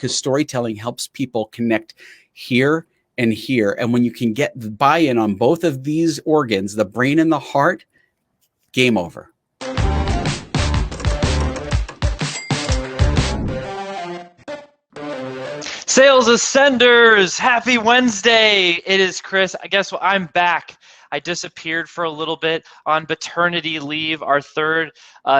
because storytelling helps people connect here and here. And when you can get the buy-in on both of these organs, the brain and the heart, game over. Sales Ascenders, happy Wednesday. It is Chris. I guess I'm back. I disappeared for a little bit on paternity leave. Our third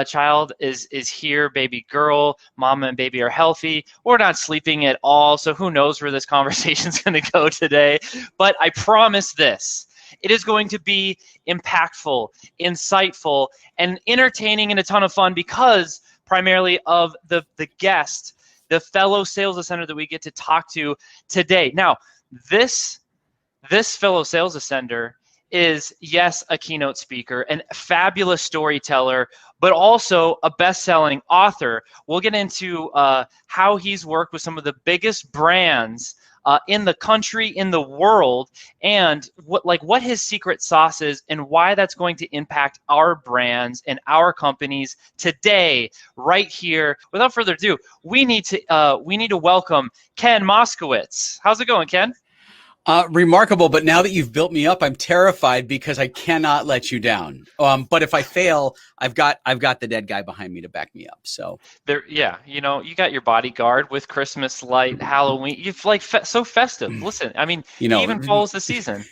child is here, baby girl. Mama and baby are healthy. We're not sleeping at all, so who knows where this conversation is going to go today. But I promise this. It is going to be impactful, insightful, and entertaining and a ton of fun because primarily of the guest, the fellow sales ascender that we get to talk to today. Now, this fellow sales ascender is, yes, a keynote speaker, and a fabulous storyteller, but also a best-selling author. We'll get into how he's worked with some of the biggest brands in the country, in the world, and what his secret sauce is and why that's going to impact our brands and our companies today, right here. Without further ado, we need to welcome Ken Moskowitz. How's it going, Ken? Remarkable, but now that you've built me up, I'm terrified because I cannot let you down. But if I fail, I've got the dead guy behind me to back me up. So there, yeah, you got your bodyguard with Christmas light, Halloween. You've so festive. Listen, I mean, he even follows the season.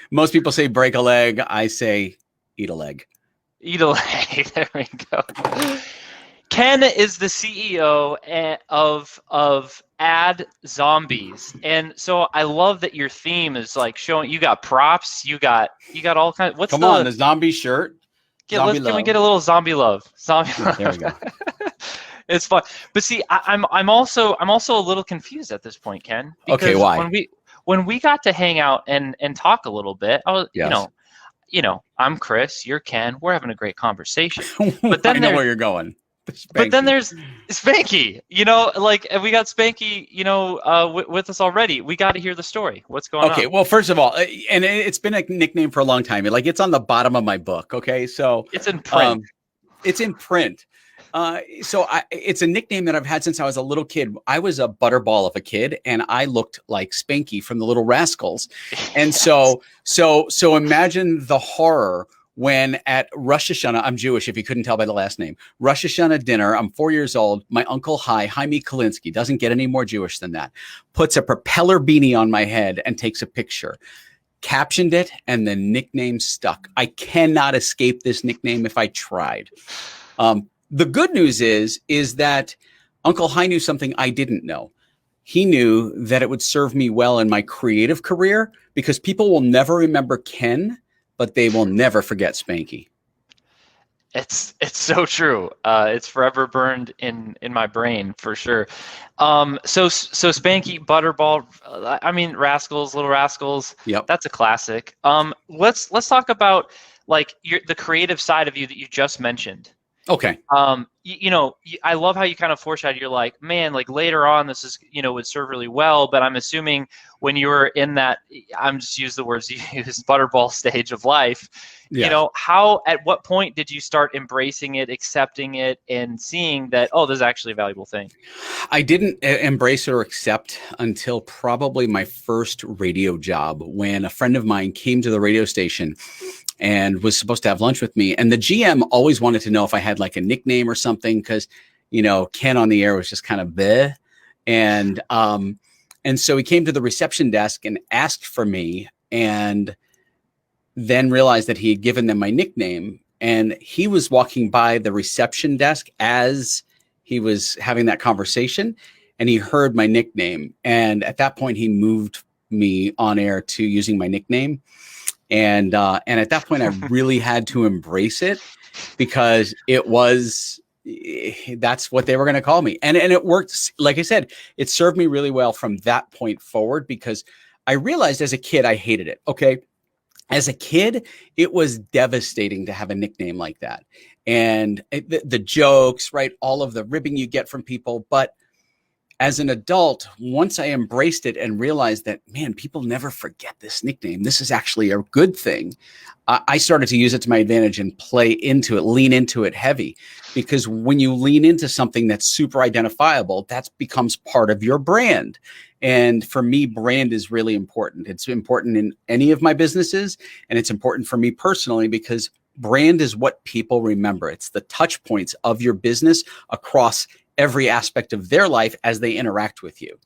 Most people say break a leg. I say eat a leg. Eat a leg. There we go. Ken is the CEO of Ad Zombies, and so I love that your theme is like showing. You got props, you got all kinds. Come on, the zombie shirt. Can we get a little zombie love? Love. There we go. It's fun, but see, I'm also a little confused at this point, Ken. Because okay, why? When we got to hang out and talk a little bit, I was, yes. I'm Chris, you're Ken, we're having a great conversation. But then I know where you're going. Spanky. But then there's Spanky, we got Spanky, with us already. We got to hear the story. What's going on? Okay, well, first of all, and it's been a nickname for a long time. It's on the bottom of my book. Okay, so it's in print. It's in print. It's a nickname that I've had since I was a little kid. I was a butterball of a kid, and I looked like Spanky from the Little Rascals. And yes. so imagine the horror when at Rosh Hashanah, I'm Jewish, if you couldn't tell by the last name, Rosh Hashanah dinner, I'm 4 years old, my uncle Jaime Kalinsky, doesn't get any more Jewish than that, puts a propeller beanie on my head and takes a picture, captioned it, and the nickname stuck. I cannot escape this nickname if I tried. The good news is that Uncle Hi knew something I didn't know. He knew that it would serve me well in my creative career because people will never remember Ken, but they will never forget Spanky. It's so true. It's forever burned in my brain for sure. So Spanky, Butterball, Rascals, Little Rascals. Yep. That's a classic. Let's talk about the creative side of you that you just mentioned. Okay. I love how you kind of foreshadowed. You're like, man, later on, this is, would serve really well. But I'm assuming when you were in that, I'm just use the words you use, butterball stage of life. Yeah. At what point did you start embracing it, accepting it, and seeing that, oh, this is actually a valuable thing? I didn't embrace it or accept until probably my first radio job when a friend of mine came to the radio station and was supposed to have lunch with me. And the GM always wanted to know if I had a nickname or something because, Ken on the air was just kind of bleh. And so he came to the reception desk and asked for me and then realized that he had given them my nickname. And he was walking by the reception desk as he was having that conversation and he heard my nickname. And at that point, he moved me on air to using my nickname. And at that point, I really had to embrace it because that's what they were going to call me. And it worked. Like I said, it served me really well from that point forward because I realized as a kid, I hated it. Okay. As a kid, it was devastating to have a nickname like that. And the jokes, right? All of the ribbing you get from people. But as an adult, once I embraced it and realized that, man, people never forget this nickname. This is actually a good thing. I started to use it to my advantage and play into it, lean into it heavy, because when you lean into something that's super identifiable, that becomes part of your brand. And for me, brand is really important. It's important in any of my businesses, and it's important for me personally because brand is what people remember. It's the touch points of your business across every aspect of their life as they interact with you.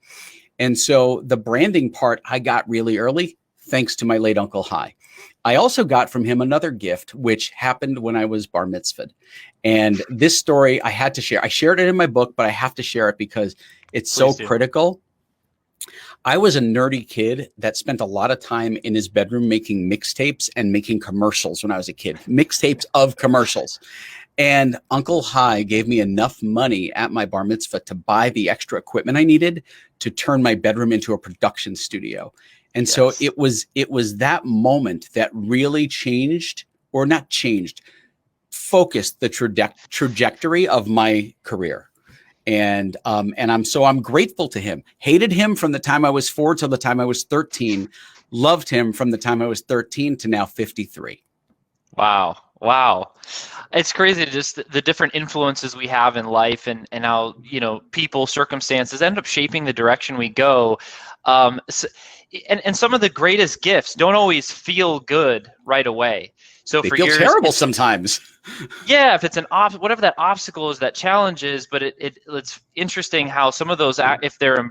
And so the branding part I got really early, thanks to my late Uncle Hi. I also got from him another gift, which happened when I was bar mitzvahed. And this story I had to share. I shared it in my book, but I have to share it because it's so critical. I was a nerdy kid that spent a lot of time in his bedroom making mixtapes and making commercials when I was a kid, mixtapes of commercials. And Uncle Hi gave me enough money at my bar mitzvah to buy the extra equipment I needed to turn my bedroom into a production studio. And so it was that moment that really changed, or not changed, focused the trajectory of my career. And I'm grateful to him. Hated him from the time I was 4 till the time I was 13. Loved him from the time I was 13 to now 53. Wow. It's crazy, just the different influences we have in life and how, people, circumstances end up shaping the direction we go. And some of the greatest gifts don't always feel good right away. So they for feel years, terrible sometimes. Yeah, if it's whatever that obstacle is, that challenge is, but it's interesting how some of those, if they're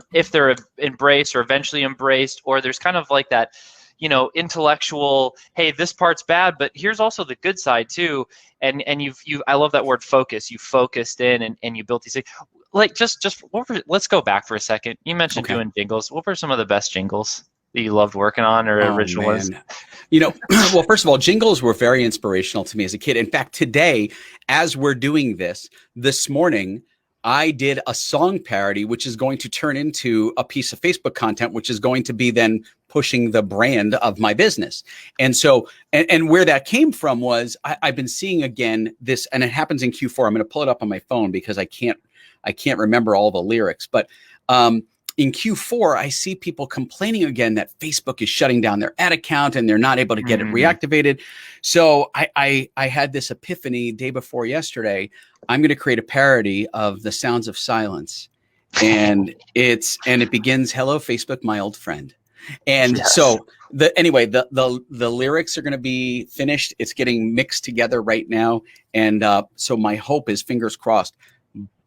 embraced or eventually embraced, or there's kind of like that, intellectual, hey, this part's bad, but here's also the good side too. And I love that word focus. You focused in and you built these things. Like let's go back for a second. You mentioned doing jingles. What were some of the best jingles that you loved working on, or original ones? Well, first of all, jingles were very inspirational to me as a kid. In fact, today, as we're doing this morning, I did a song parody, which is going to turn into a piece of Facebook content, which is going to be then pushing the brand of my business. And so, and where that came from was I've been seeing again this, and it happens in Q4. I'm going to pull it up on my phone because I can't remember all the lyrics, but in Q4, I see people complaining again that Facebook is shutting down their ad account and they're not able to get it reactivated. So I had this epiphany day before yesterday. I'm going to create a parody of The Sounds of Silence. And it begins, "Hello, Facebook, my old friend." And so the lyrics are going to be finished. It's getting mixed together right now. And so my hope is, fingers crossed,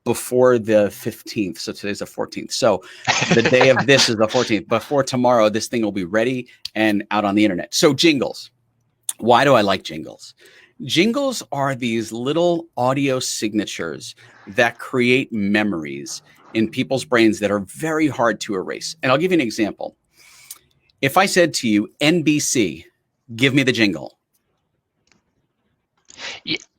before the 15th. So today's the 14th. So the day of this is the 14th. Before tomorrow, this thing will be ready and out on the internet. So jingles. Why do I like jingles? Jingles are these little audio signatures that create memories in people's brains that are very hard to erase. And I'll give you an example. If I said to you, NBC, give me the jingle.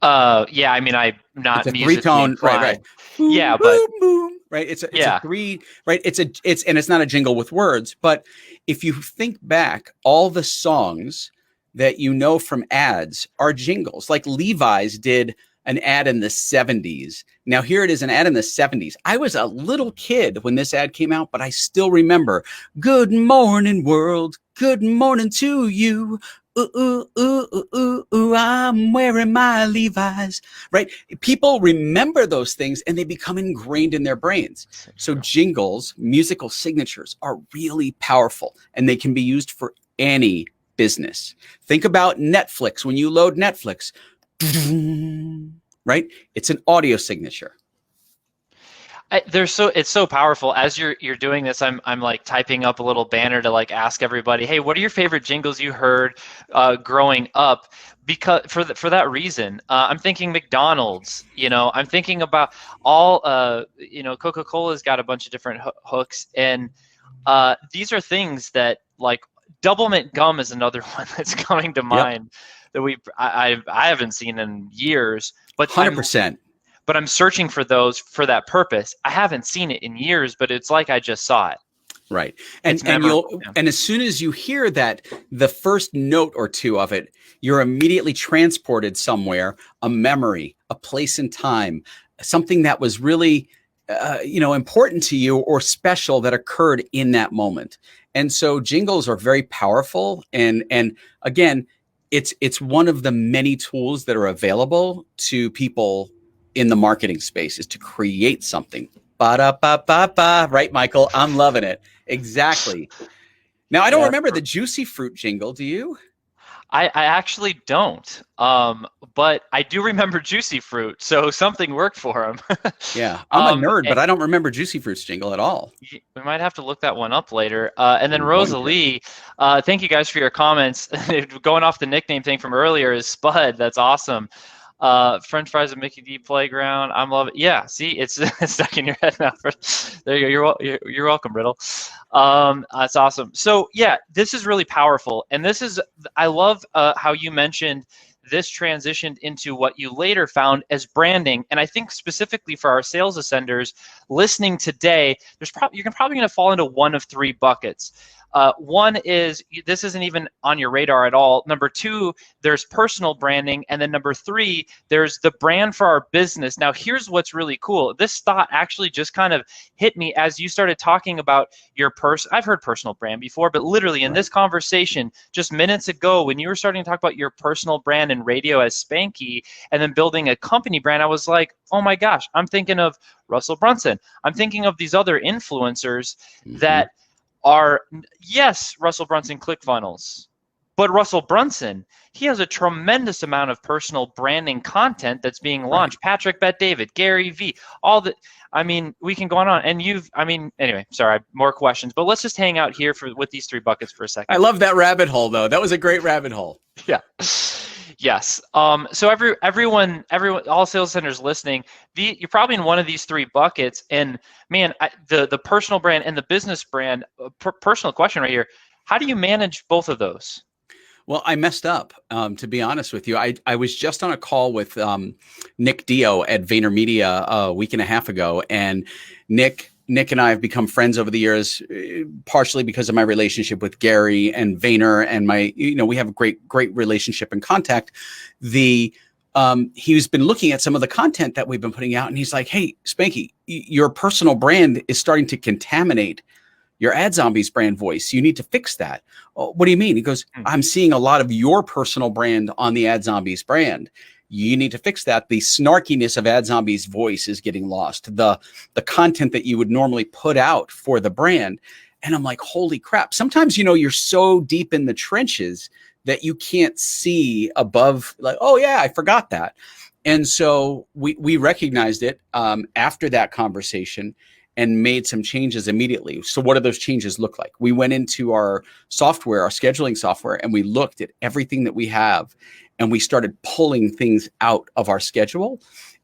I mean, I'm not it's a three-tone, right. Boom, yeah, boom, but boom, right. It's a three, right. It's not a jingle with words, but if you think back, all the songs that you know from ads are jingles. Like Levi's did an ad in the 70s. Now here it is, an ad in the 70s. I was a little kid when this ad came out, but I still remember, "Good morning, world. Good morning to you. I'm wearing my Levi's," right? People remember those things and they become ingrained in their brains. So jingles, musical signatures, are really powerful, and they can be used for any business. Think about Netflix. When you load Netflix, right? It's an audio signature. It's so powerful. As you're doing this, I'm like typing up a little banner to like ask everybody, hey, what are your favorite jingles you heard growing up? Because for that reason, I'm thinking McDonald's. I'm thinking about all Coca-Cola's got a bunch of different hooks, and these are things that, like, Double Mint gum is another one that's coming to mind that I haven't seen in years, but 100%. But I'm searching for those for that purpose. I haven't seen it in years, but it's like I just saw it. Right. And as soon as you hear that, the first note or two of it, you're immediately transported somewhere, a memory, a place in time, something that was really important to you or special that occurred in that moment. And so jingles are very powerful. And again, it's one of the many tools that are available to people in the marketing space, is to create something. Ba-da-ba-ba-ba. Right, Michael? I'm loving it. Exactly. Now, I don't remember the juicy fruit jingle. Do you? I actually don't, but I do remember Juicy Fruit, so something worked for him. Yeah, I'm a nerd, but I don't remember Juicy Fruit's jingle at all. We might have to look that one up later. And then Rosalie, thank you guys for your comments. Going off the nickname thing from earlier is Spud. That's awesome. French fries at Mickey D Playground. I'm loving. Yeah, see, it's stuck in your head now. There you go. You're welcome, Riddle. That's awesome. So yeah, this is really powerful, and this is, I love how you mentioned this transitioned into what you later found as branding. And I think specifically for our sales ascenders listening today, you're probably going to fall into one of three buckets. One is, this isn't even on your radar at all. Number two, there's personal branding. And then number three, there's the brand for our business. Now, here's what's really cool. This thought actually just kind of hit me as you started talking about your I've heard personal brand before, but literally in this conversation just minutes ago, when you were starting to talk about your personal brand in radio as Spanky and then building a company brand, I was like, oh my gosh, I'm thinking of Russell Brunson. I'm thinking of these other influencers that are, yes, Russell Brunson ClickFunnels, but Russell Brunson, he has a tremendous amount of personal branding content that's being launched. Right. Patrick Bet-David, Gary V, all the, I mean, we can go on. And anyway, sorry, more questions, but let's just hang out here with these three buckets for a second. I love that rabbit hole, though. That was a great rabbit hole. Yeah. Yes. So everyone, all sales centers listening, you're probably in one of these three buckets. And man, the personal brand and the business brand. Personal question right here: how do you manage both of those? Well, I messed up. To be honest with you, I was just on a call with Nick Dio at VaynerMedia a week and a half ago, and Nick and I have become friends over the years, partially because of my relationship with Gary and Vayner, and we have a great relationship and contact. He's been looking at some of the content that we've been putting out, and he's like, "Hey, Spanky, your personal brand is starting to contaminate your Ad Zombies brand voice. You need to fix that." "Oh, what do you mean?" He goes, "I'm seeing a lot of your personal brand on the Ad Zombies brand. You need to fix that. The snarkiness of Ad Zombies' voice is getting lost. The content that you would normally put out for the brand." And I'm like, holy crap. Sometimes, you're so deep in the trenches that you can't see above, like, oh yeah, I forgot that. And so we recognized it after that conversation and made some changes immediately. So what do those changes look like? We went into our software, our scheduling software, and we looked at everything that we have, and we started pulling things out of our schedule.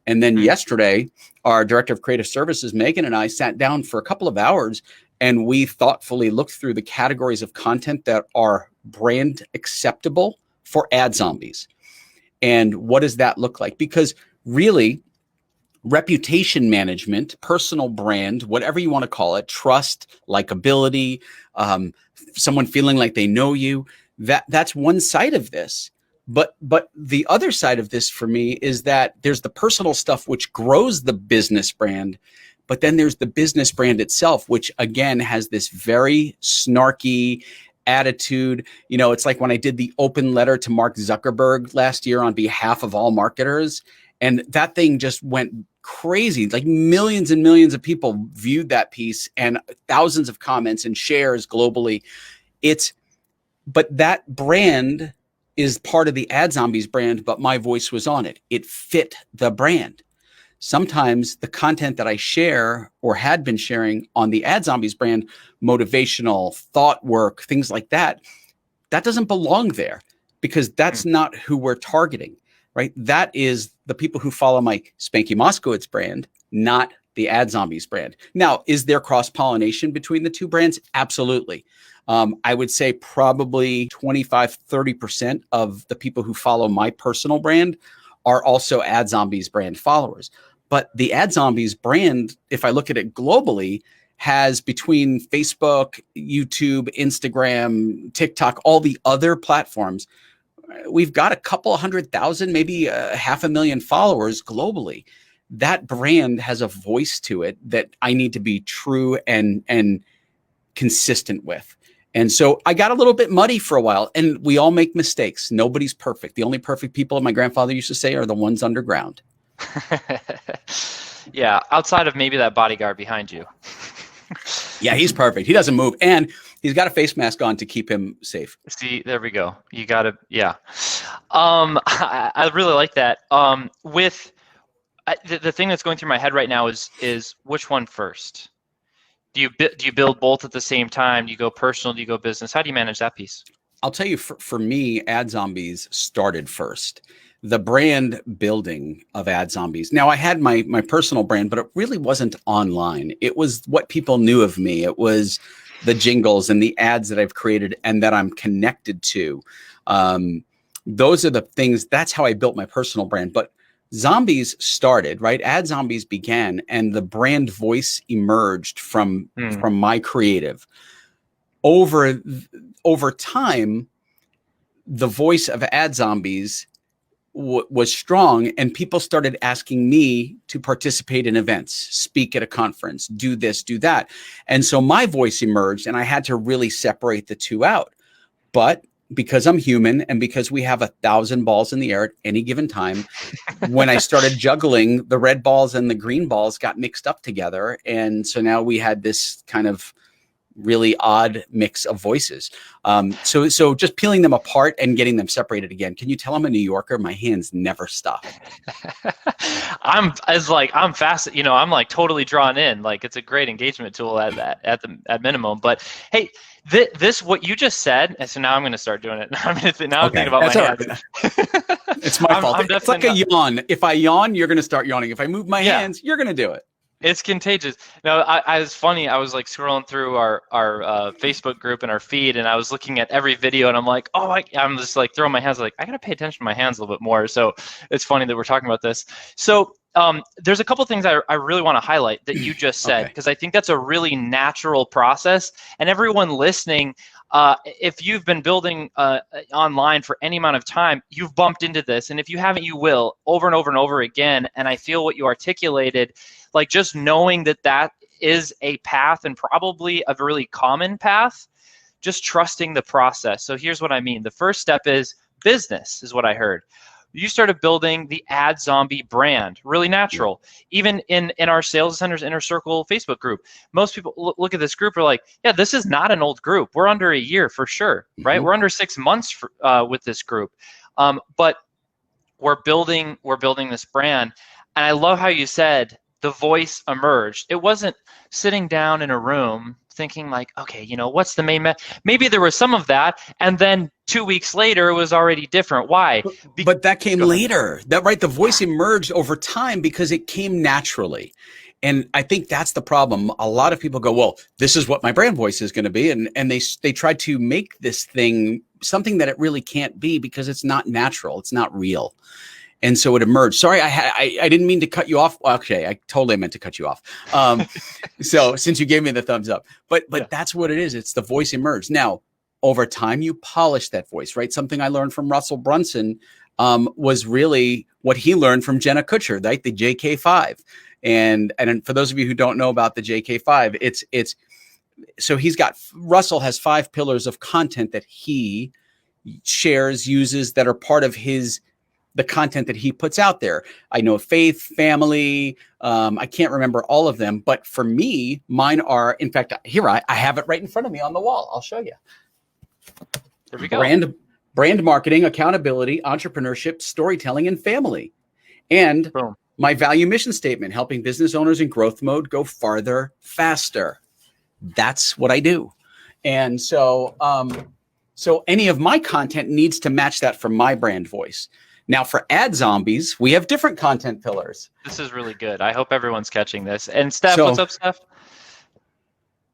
And then yesterday, our director of creative services, Megan, and I sat down for a couple of hours, and we thoughtfully looked through the categories of content that are brand acceptable for Ad Zombies. And what does that look like? Because really, reputation management, personal brand, whatever you want to call it, trust, likability, someone feeling like they know you, that's one side of this. But the other side of this for me is that there's the personal stuff which grows the business brand, but then there's the business brand itself, which again has this very snarky attitude. It's like when I did the open letter to Mark Zuckerberg last year on behalf of all marketers, and that thing just went crazy. Like millions and millions of people viewed that piece and thousands of comments and shares globally. But that brand is part of the Ad Zombies brand, but my voice was on it. It fit the brand. Sometimes the content that I share or had been sharing on the Ad Zombies brand, motivational, thought work, things like that, that doesn't belong there because that's not who we're targeting, right? That is the people who follow my Spanky Moskowitz brand, not the Ad Zombies brand. Now, is there cross-pollination between the two brands? Absolutely. I would say probably 25, 30% of the people who follow my personal brand are also Ad Zombies brand followers. But the Ad Zombies brand, if I look at it globally, has between Facebook, YouTube, Instagram, TikTok, all the other platforms, we've got a couple 100,000, maybe 500,000 followers globally. that brand has a voice to it that I need to be true and consistent with. And so I got a little bit muddy for a while, and we all make mistakes. Nobody's perfect. The only perfect people, my grandfather used to say, are the ones underground. Yeah, outside of maybe that bodyguard behind you. Yeah, he's perfect. He doesn't move, and he's got a face mask on to keep him safe. See, there we go. You got to, yeah. I really like that. The thing that's going through my head right now is which one first? Do you build both at the same time? Do you go personal? Do you go business? How do you manage that piece? I'll tell you, for me, Ad Zombies started first. The brand building of Ad Zombies. Now, I had my personal brand, but it really wasn't online. It was what people knew of me. It was the jingles and the ads that I've created and that I'm connected to. Those are the things. That's how I built my personal brand. But Zombies started, right? Ad Zombies began, and the brand voice emerged from my creative. Over time, the voice of Ad Zombies was strong, and people started asking me to participate in events, speak at a conference, do this, do that. And so my voice emerged, and I had to really separate the two out. But because I'm human and because we have 1,000 balls in the air at any given time, when I started juggling, the red balls and the green balls got mixed up together. And so now we had this kind of really odd mix of voices. So just peeling them apart and getting them separated again. Can you tell I'm a New Yorker? My hands never stop. I'm fast, I'm like totally drawn in. Like, it's a great engagement tool at minimum. But hey, this what you just said, and so now I'm going to start doing it. I'm thinking about my hands. It's my fault. It's like a yawn. If I yawn, you're going to start yawning. If I move my hands, you're going to do it. It's contagious. No, I was funny. I was like scrolling through our Facebook group and our feed, and I was looking at every video, and I'm like, I'm just like throwing my hands, like, I got to pay attention to my hands a little bit more. So it's funny that we're talking about this. So there's a couple things I really want to highlight that you just said, because I think that's a really natural process. And everyone listening, if you've been building online for any amount of time, you've bumped into this. And if you haven't, you will, over and over and over again. And I feel what you articulated, like just knowing that is a path, and probably a really common path, just trusting the process. So here's what I mean. The first step is business, is what I heard. You started building the Ad Zombie brand, really natural. Even in our Sales Centers Inner Circle Facebook group, most people look at this group are like, yeah, this is not an old group. We're under a year for sure, right? We're under 6 months with this group, but we're building this brand. And I love how you said the voice emerged. It wasn't sitting down in a room thinking like, okay, what's the main maybe there was some of that, and then 2 weeks later it was already different. Why? But that came later. The voice emerged over time because it came naturally. And I think that's the problem. A lot of people go, well, this is what my brand voice is going to be, and they try to make this thing something that it really can't be, because it's not natural, it's not real. And so it emerged. Sorry, I didn't mean to cut you off. Okay, I totally meant to cut you off. So since you gave me the thumbs up, but that's what it is. It's the voice emerged. Now, over time, you polish that voice, right? Something I learned from Russell Brunson was really what he learned from Jenna Kutcher, right? The JK5. And for those of you who don't know about the JK5, it's so Russell has 5 pillars of content that he shares, uses, that are part of the content that he puts out there. I know faith, family. I can't remember all of them, but for me, mine are, in fact, here I have it right in front of me on the wall. I'll show you. There we go. Brand marketing, accountability, entrepreneurship, storytelling, and family. And my value mission statement, helping business owners in growth mode go farther, faster. That's what I do. And so, so any of my content needs to match that for my brand voice. Now, for Ad Zombies, we have different content pillars. This is really good. I hope everyone's catching this. And Steph, what's up, Steph?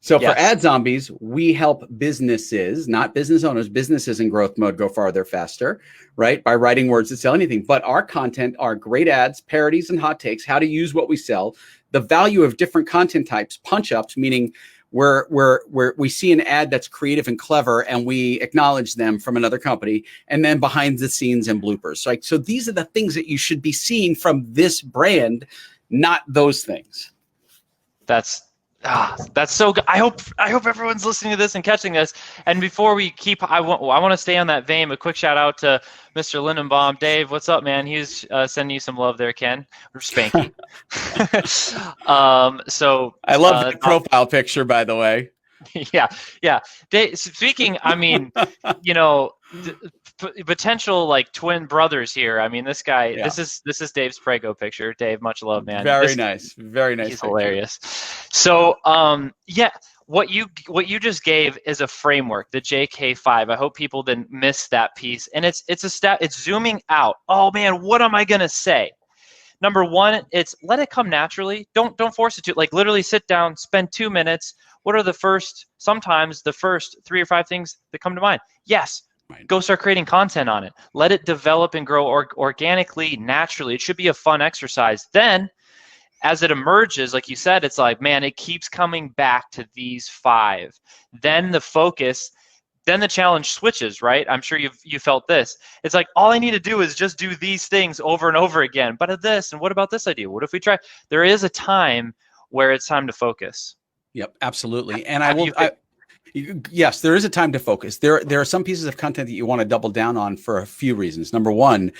So for Ad Zombies, we help businesses, not business owners, businesses in growth mode go farther, faster, right? By writing words that sell anything. But our content are great ads, parodies, and hot takes, how to use what we sell, the value of different content types, punch-ups, meaning where we see an ad that's creative and clever and we acknowledge them from another company, and then behind the scenes and bloopers. So these are the things that you should be seeing from this brand not those things. That's so good. I hope everyone's listening to this and catching this. And before we keep, I want to stay on that vein. A quick shout out to Mr. Lindenbaum. Dave, what's up, man? He's sending you some love there, Ken, or Spanky. So I love the profile picture, by the way. Yeah. Dave, speaking, I mean, potential like twin brothers here. I mean, this guy, this is Dave's Prego picture. Dave, much love, man. Very nice. He's picture. Hilarious. So, what you just gave is a framework, the JK5. I hope people didn't miss that piece. And it's zooming out. Oh man, what am I gonna say? Number one, it's let it come naturally. Don't force it to. Like literally sit down, spend 2 minutes. What are sometimes the first 3 or 5 things that come to mind? Yes. Right. Go start creating content on it. Let it develop and grow organically, naturally. It should be a fun exercise. Then, as it emerges, like you said, it's like, man, it keeps coming back to these 5. Then the focus, then the challenge switches, right? I'm sure you felt this. It's like, all I need to do is just do these things over and over again. But this, and what about this idea? What if we try? There is a time where it's time to focus. Yep, absolutely. And yes, there is a time to focus. There are some pieces of content that you want to double down on for a few reasons. Number one,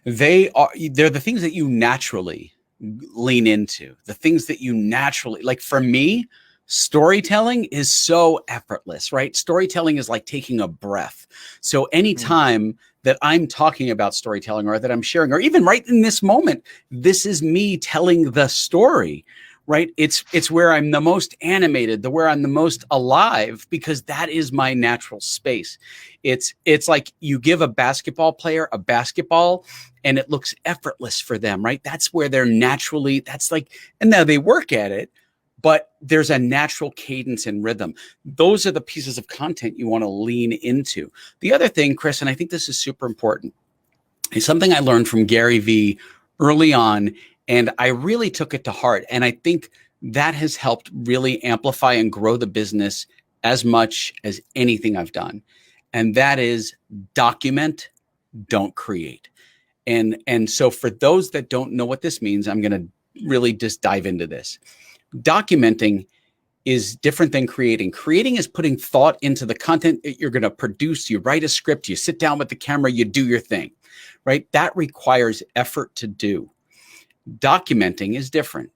they're the things that you naturally lean into, the things that you naturally, like for me, storytelling is so effortless, right? Storytelling is like taking a breath. So anytime that I'm talking about storytelling or that I'm sharing, or even right in this moment, this is me telling the story. Right. It's where I'm the most animated, where I'm the most alive, because that is my natural space. It's like you give a basketball player a basketball and it looks effortless for them. Right. That's where they're naturally, and now they work at it, but there's a natural cadence and rhythm. Those are the pieces of content you want to lean into. The other thing, Chris, and I think this is super important, is something I learned from Gary Vee early on. And I really took it to heart. And I think that has helped really amplify and grow the business as much as anything I've done. And that is document, don't create. And so for those that don't know what this means, I'm going to really just dive into this. Documenting is different than creating. Creating is putting thought into the content that you're going to produce. You write a script, you sit down with the camera, you do your thing, right? That requires effort to do. Documenting is different.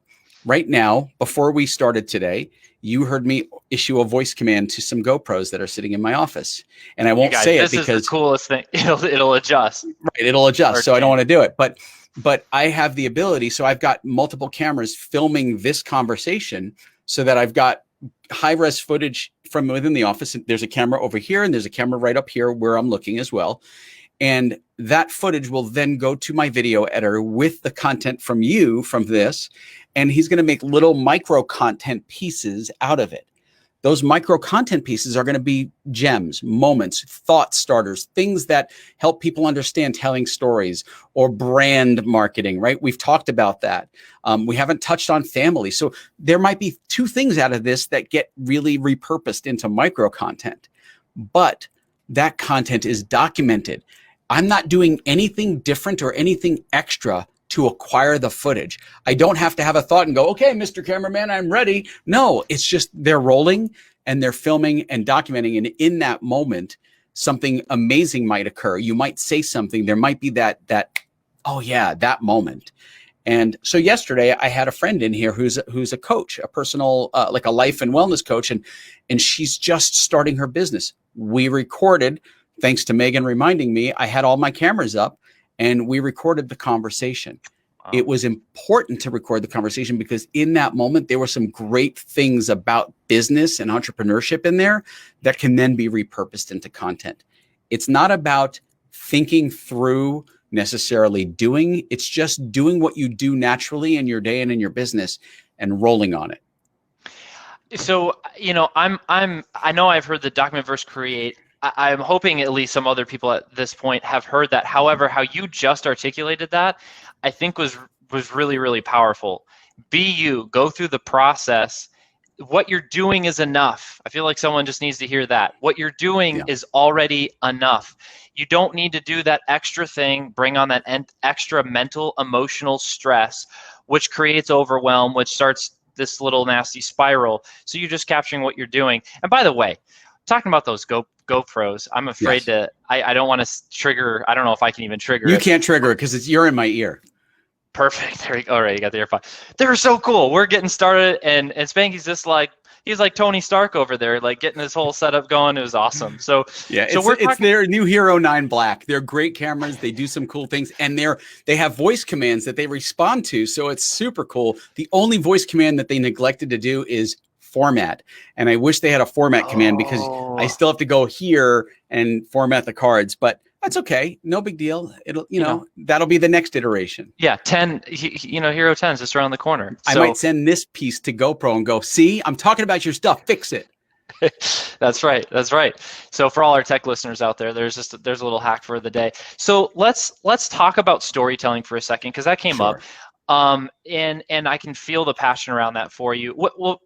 Right now, before we started today, you heard me issue a voice command to some GoPros that are sitting in my office. And I won't say it because this is the coolest thing. It'll adjust. Right, it'll adjust. So I don't want to do it. But I have the ability. So I've got multiple cameras filming this conversation so that I've got high-res footage from within the office. There's a camera over here and there's a camera right up here where I'm looking as well. And that footage will then go to my video editor with the content from this, and he's going to make little micro content pieces out of it. Those micro content pieces are going to be gems, moments, thought starters, things that help people understand telling stories or brand marketing, right? We've talked about that. We haven't touched on family. So there might be 2 things out of this that get really repurposed into micro content, but that content is documented. I'm not doing anything different or anything extra to acquire the footage. I don't have to have a thought and go, okay, Mr. Cameraman, I'm ready. No, it's just they're rolling and they're filming and documenting. And in that moment, something amazing might occur. You might say something. There might be that moment. And so yesterday I had a friend in here who's a coach, a personal, like a life and wellness coach. And she's just starting her business. We recorded. Thanks to Megan reminding me, I had all my cameras up and we recorded the conversation. Wow. It was important to record the conversation because in that moment, there were some great things about business and entrepreneurship in there that can then be repurposed into content. It's not about thinking through necessarily doing. It's just doing what you do naturally in your day and in your business and rolling on it. So, I know I've heard the document versus create. I'm hoping at least some other people at this point have heard that. However, how you just articulated that, I think was really, really powerful. Be you, go through the process. What you're doing is enough. I feel like someone just needs to hear that. What you're doing is already enough. You don't need to do that extra thing, bring on that extra mental, emotional stress. which creates overwhelm, which starts this little nasty spiral. So you're just capturing what you're doing. And by the way, talking about those GoPros, I'm afraid I don't want to trigger. I don't know if I can even trigger it. You can't trigger it because you're in my ear. Perfect. There you go. All right, you got the AirPod. They're so cool. We're getting started, and Spanky's just like, he's like Tony Stark over there, like getting his whole setup going. It was awesome. So yeah, it's their new Hero 9 Black. They're great cameras. They do some cool things, and they have voice commands that they respond to. So it's super cool. The only voice command that they neglected to do is format, and I wish they had a format command because I still have to go here and format the cards, but that's okay. No big deal. It'll, that'll be the next iteration. Yeah. 10, Hero 10 is just around the corner. I might send this piece to GoPro and go, see, I'm talking about your stuff. Fix it. That's right. That's right. So for all our tech listeners out there, there's a little hack for the day. So let's talk about storytelling for a second, because that came up. And I can feel the passion around that for you. Well,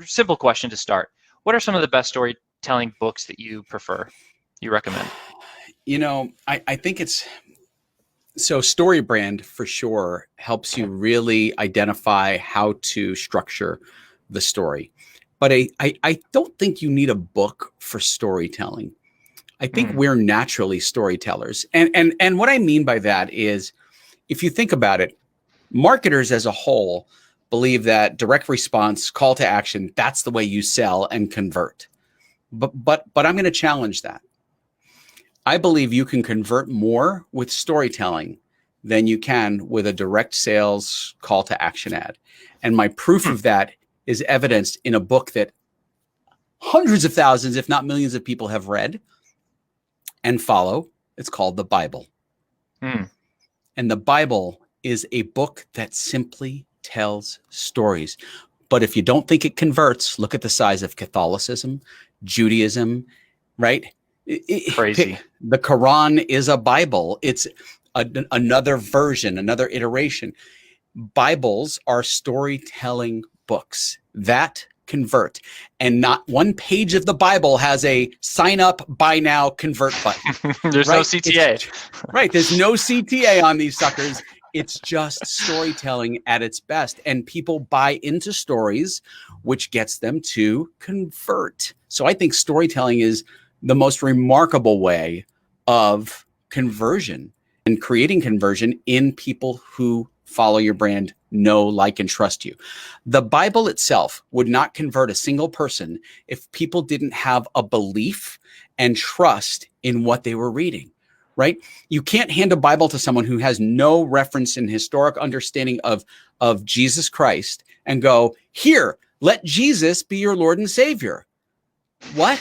simple question to start. What are some of the best storytelling books that you recommend? I think Story Brand for sure helps you really identify how to structure the story. But I don't think you need a book for storytelling. I think we're naturally storytellers. And what I mean by that is, if you think about it, marketers as a whole believe that direct response, call to action, that's the way you sell and convert. But I'm going to challenge that. I believe you can convert more with storytelling than you can with a direct sales call to action ad. And my proof of that is evidenced in a book that hundreds of thousands, if not millions of people have read and follow. It's called the Bible. And the Bible is a book that simply tells stories. But if you don't think it converts, look at the size of Catholicism, Judaism, right? Crazy. The Quran is a Bible. It's another version, another iteration. Bibles are storytelling books that convert, and not one page of the Bible has a sign up, buy now, convert button. There's no CTA. Right. There's no CTA on these suckers. It's just storytelling at its best, and people buy into stories, which gets them to convert. So I think storytelling is the most remarkable way of conversion and creating conversion in people who follow your brand, know, like, and trust you. The Bible itself would not convert a single person if people didn't have a belief and trust in what they were reading, right? You can't hand a Bible to someone who has no reference and historic understanding of Jesus Christ and go, here, let Jesus be your Lord and Savior. What?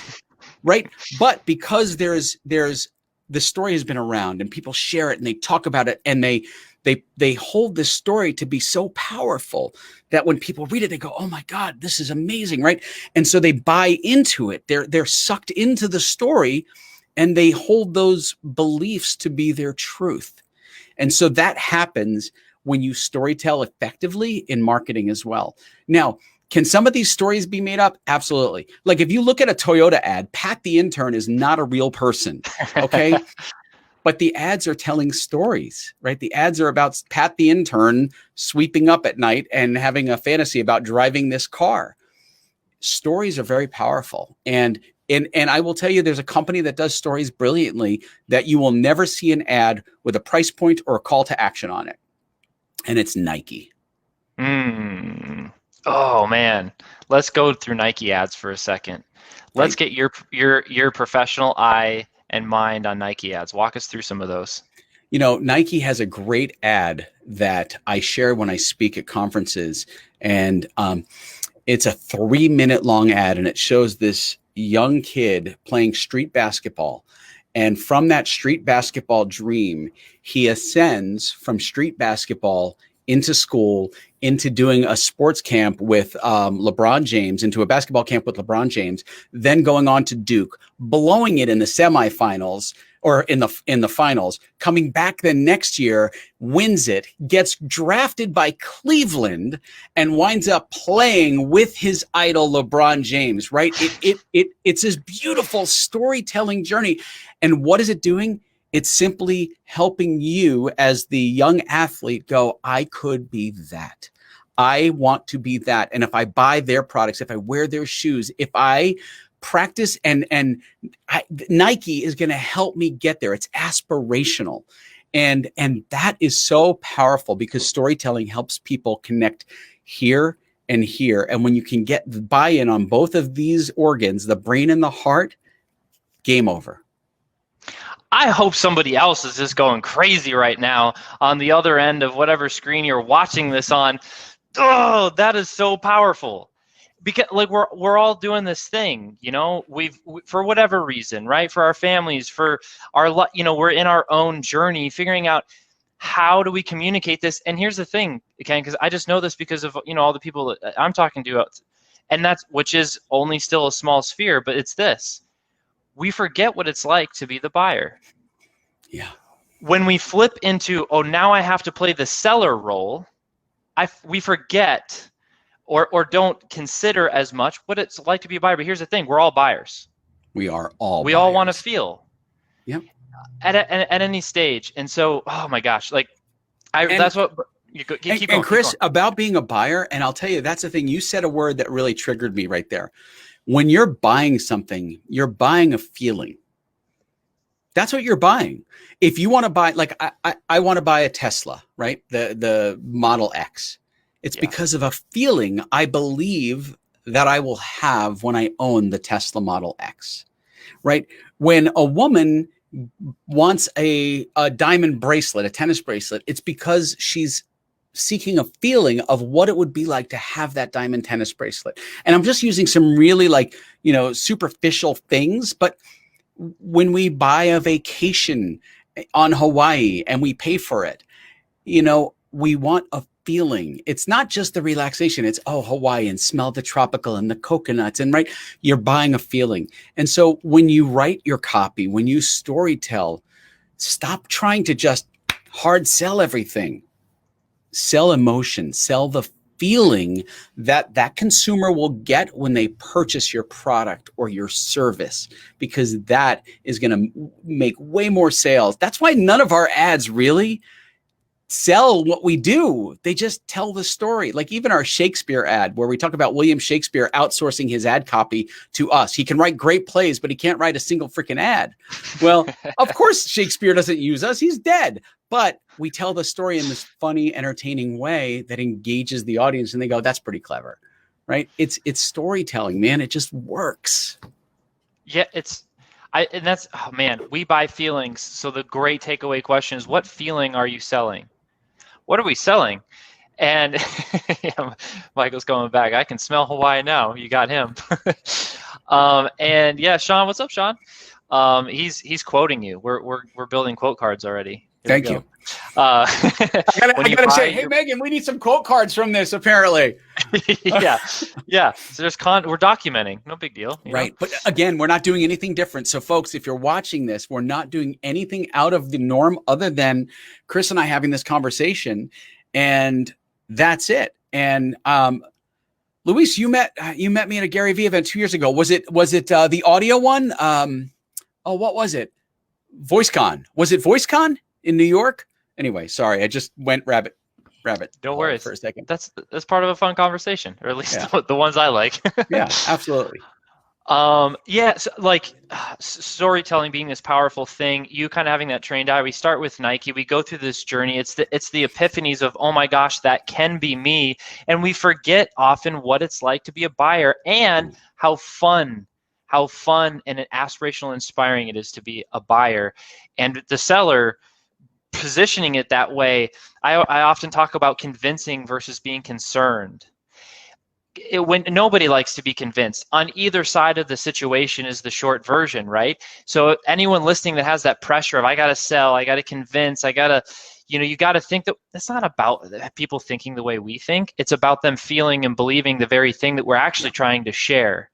Right. But because there's the story has been around and people share it and they talk about it, and they hold this story to be so powerful that when people read it, they go, oh my God, this is amazing. Right. And so they buy into it. They're sucked into the story, and they hold those beliefs to be their truth. And so that happens when you storytell effectively in marketing as well. Now, can some of these stories be made up? Absolutely. Like if you look at a Toyota ad, Pat the intern is not a real person. Okay. But the ads are telling stories, right? The ads are about Pat the intern sweeping up at night and having a fantasy about driving this car. Stories are very powerful. And I will tell you, there's a company that does stories brilliantly that you will never see an ad with a price point or a call to action on it. And it's Nike. Oh man, let's go through Nike ads for a second. Let's get your professional eye and mind on Nike ads. Walk us through some of those. Nike has a great ad that I share when I speak at conferences, and it's a 3-minute long ad, and it shows this young kid playing street basketball. And from that street basketball dream, he ascends from street basketball into school, into doing a sports camp with LeBron James, into a basketball camp with LeBron James, then going on to Duke, blowing it in the semifinals or in the finals, coming back then next year, wins it, gets drafted by Cleveland, and winds up playing with his idol LeBron James, right? It's this beautiful storytelling journey. And what is it doing? It's simply helping you as the young athlete go, I could be that. I want to be that. And if I buy their products, if I wear their shoes, if I practice Nike is going to help me get there. It's aspirational. And that is so powerful because storytelling helps people connect here and here. And when you can get the buy-in on both of these organs, the brain and the heart, game over. I hope somebody else is just going crazy right now on the other end of whatever screen you're watching this on. Oh, that is so powerful. Because like we're all doing this thing, you know, for whatever reason, right? For our families, for our, you know, we're in our own journey, figuring out how do we communicate this. And here's the thing, Ken, because I just know this because of, you know, all the people that I'm talking to, and that's, which is only still a small sphere, but it's this. We forget what it's like to be the buyer. Yeah. When we flip into, oh, now I have to play the seller role, we forget or don't consider as much what it's like to be a buyer. But here's the thing, we're all buyers. We are all We buyers. all want to feel. Yep. At any stage. And so, oh my gosh, like that's what keep going. And Chris, about being a buyer, and I'll tell you, that's the thing. You said a word that really triggered me right there. When you're buying something, you're buying a feeling. That's what you're buying. If you want to buy, like I want to buy a Tesla, right? The Model X. It's because of a feeling I believe that I will have when I own the Tesla Model X, right? When a woman wants a diamond bracelet, a tennis bracelet, it's because she's seeking a feeling of what it would be like to have that diamond tennis bracelet. And I'm just using some really superficial things, but when we buy a vacation on Hawaii and we pay for it, we want a feeling. It's not just the relaxation. It's, Hawaii, and smell the tropical and the coconuts, and right, you're buying a feeling. And so when you write your copy, when you storytell, stop trying to just hard sell everything. Sell emotion, sell the feeling that consumer will get when they purchase your product or your service, because that is going to make way more sales. That's why none of our ads really sell what we do. They just tell the story. Like even our Shakespeare ad, where we talk about William Shakespeare outsourcing his ad copy to us. He can write great plays, but he can't write a single freaking ad. Well, of course Shakespeare doesn't use us. He's dead. But we tell the story in this funny, entertaining way that engages the audience, and they go, that's pretty clever, right? It's storytelling, man. It just works. Yeah, we buy feelings. So the great takeaway question is, what feeling are you selling? What are we selling? And Michael's coming back. I can smell Hawaii now. You got him. And yeah, Sean, what's up, Sean? He's quoting you. We're building quote cards already. Thank you. I gotta say, hey, Megan, we need some quote cards from this, apparently. yeah. So we're documenting. No big deal. Right. But again, we're not doing anything different. So folks, if you're watching this, we're not doing anything out of the norm other than Chris and I having this conversation, and that's it. And Luis, you met me at a Gary Vee event 2 years ago. Was it the audio one? What was it? VoiceCon. Was it VoiceCon in New York? Anyway, sorry, I just went rabbit. Don't worry for a second. That's part of a fun conversation, or at least the ones I like. Yeah, absolutely. Storytelling being this powerful thing, you kind of having that trained eye. We start with Nike, we go through this journey. It's the epiphanies of, oh my gosh, that can be me. And we forget often what it's like to be a buyer, and how fun and aspirational, inspiring it is to be a buyer. And the seller, positioning it that way, I often talk about convincing versus being concerned. When nobody likes to be convinced, on either side of the situation is the short version, right? So anyone listening that has that pressure of, I got to sell, I got to convince, I got to, you got to think that it's not about people thinking the way we think. It's about them feeling and believing the very thing that we're actually trying to share,